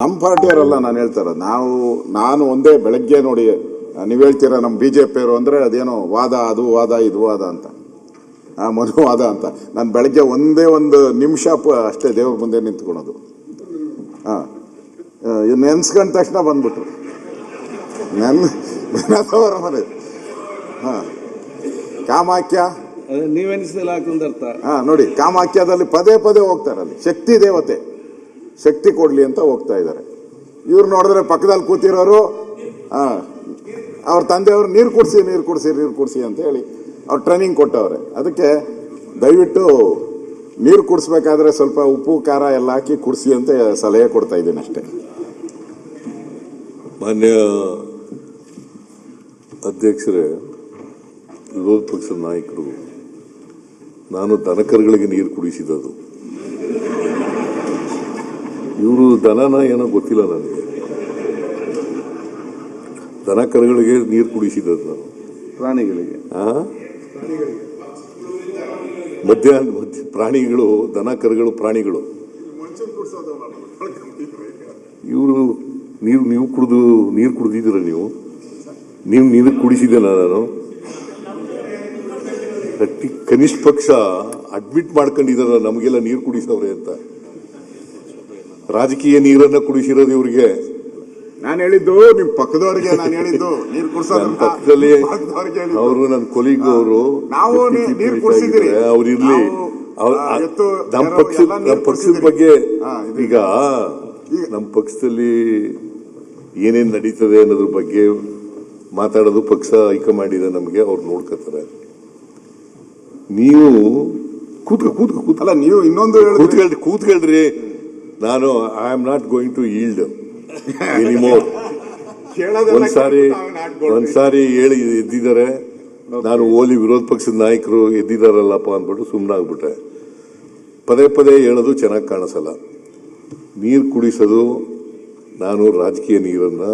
ನಮ್ಮ ಪಾರ್ಟಿಯವರಲ್ಲ ನಾನು ಹೇಳ್ತಾರ. ನಾನು ಒಂದೇ ಬೆಳಗ್ಗೆ ನೋಡಿ ನೀವು ಹೇಳ್ತೀರ ನಮ್ಮ BJPಯವರು ಅಂದರೆ ಅದೇನೋ ವಾದ, ಅದು ವಾದ, ಇದು ವಾದ ಅಂತ, ಮನುವಾದ ಅಂತ. ನಾನು ಬೆಳಗ್ಗೆ ಒಂದೇ ಒಂದು ನಿಮಿಷ ಅಷ್ಟೇ ದೇವ್ರ ಮುಂದೆ ನಿಂತ್ಕೊಳೋದು. ನೆನ್ಸ್ಕೊಂಡ ತಕ್ಷಣ ಬಂದ್ಬಿಟ್ರು ನೆನದವರ ಮನೆ. ಕಾಮಾಖ್ಯ ನೀವೆನಿಸಲ್ಲ ಅರ್ಥ. ನೋಡಿ, ಕಾಮಾಖ್ಯದಲ್ಲಿ ಪದೇ ಪದೇ ಹೋಗ್ತಾರೆ. ಅಲ್ಲಿ ಶಕ್ತಿ ದೇವತೆ, ಶಕ್ತಿ ಕೊಡ್ಲಿ ಅಂತ ಹೋಗ್ತಾ ಇದ್ದಾರೆ. ಇವ್ರು ನೋಡಿದ್ರೆ ಪಕ್ಕದಲ್ಲಿ ಕೂತಿರೋರು ಅವ್ರ ತಂದೆಯವರು ನೀರು ಕುಡಿಸಿ ಅಂತ ಹೇಳಿ ಅವ್ರು ಟ್ರೈನಿಂಗ್ ಕೊಟ್ಟವ್ರೆ. ಅದಕ್ಕೆ ದಯವಿಟ್ಟು ನೀರು ಕುಡಿಸ್ಬೇಕಾದ್ರೆ ಸ್ವಲ್ಪ ಉಪ್ಪು ಖಾರ ಎಲ್ಲ ಹಾಕಿ ಕುಡಿಸಿ ಅಂತ ಸಲಹೆ ಕೊಡ್ತಾ ಇದ್ದೀನಿ ಅಷ್ಟೇ. ಮಾನ್ಯ ಅಧ್ಯಕ್ಷರೇ, ವಿರೋಧ ಪಕ್ಷದ ನಾಯಕರು, ನಾನು ದನಕರುಗಳಿಗೆ ನೀರು ಕುಡಿಸಿದ್ದು. ಇವರು ದನನ ಏನೋ ಗೊತ್ತಿಲ್ಲ ನನಗೆ. ದನಕರುಗಳಿಗೆ ನೀರು ಕುಡಿಸಿದ್ದು ನಾನು. ಪ್ರಾಣಿಗಳಿಗೆ ಮಧ್ಯಾಹ್ನ ಪ್ರಾಣಿಗಳು, ದನಕರುಗಳು ಪ್ರಾಣಿಗಳು. ಇವರು ನೀವು ಕುಡಿದಿದ್ದೀರ? ನೀವು ನೀರು ಕುಡಿಸಿದ್ದೇನ? ನಾನು ಕನಿಷ್ಠ ಪಕ್ಷ ಅಡ್ಮಿಟ್ ಮಾಡ್ಕೊಂಡಿದಾರ ನಮಗೆಲ್ಲ ನೀರು ಕುಡಿಸವ್ರೆ ಅಂತ. ರಾಜಕೀಯ ನೀರನ್ನ ಕುಡಿಸಿರೋದು ಇವ್ರಿಗೆ. ನಾನು ಹೇಳಿದ್ದು ನಿಮ್ ಪಕ್ಕದವರಿಗೆ, ನಾನು ಹೇಳಿದ್ದು ನೀರು ಕುಡಿಸೋದು ಪಕ್ಕದಲ್ಲಿ ಅವರು ನನ್ನ ಕೊಲೀಗ್ ಅವರು ಅವ್ರು ಇರ್ಲಿ. ನಮ್ಮ ಪಕ್ಷದ ಬಗ್ಗೆ ಈಗ ನಮ್ಮ ಪಕ್ಷದಲ್ಲಿ ಏನೇನ್ ನಡೀತದೆ ಅನ್ನೋದ್ರ ಬಗ್ಗೆ ಮಾತಾಡೋದು ಪಕ್ಷ ಹೈಕಮಾಂಡ್ ಇದೆ ನಮಗೆ, ಅವ್ರು ನೋಡ್ಕೋತಾರೆ. ನೀವು ಕೂತ್ಕಲ್ಲ, ನೀವು ಇನ್ನೊಂದು ಕೂತ್ಕೊಳ್ರಿ. ನಾನು I am not going to yield anymore. ಒಂದ್ಸಾರಿ ಹೇಳಿ ಎದ್ದಿದ್ದಾರೆ, ನಾನು ಓಲಿ ವಿರೋಧ ಪಕ್ಷದ ನಾಯಕರು ಎದ್ದಿದಾರಲ್ಲಪ್ಪ ಅಂದ್ಬಿಟ್ಟು ಸುಮ್ಮನಾಗ್ಬಿಟ್ಟೆ. ಪದೇ ಪದೇ ಹೇಳೋದು ಚೆನ್ನಾಗಿ ಕಾಣಿಸಲ್ಲ. ನೀರು ಕುಡಿಸೋದು, ನಾನು ರಾಜಕೀಯ ನೀರನ್ನ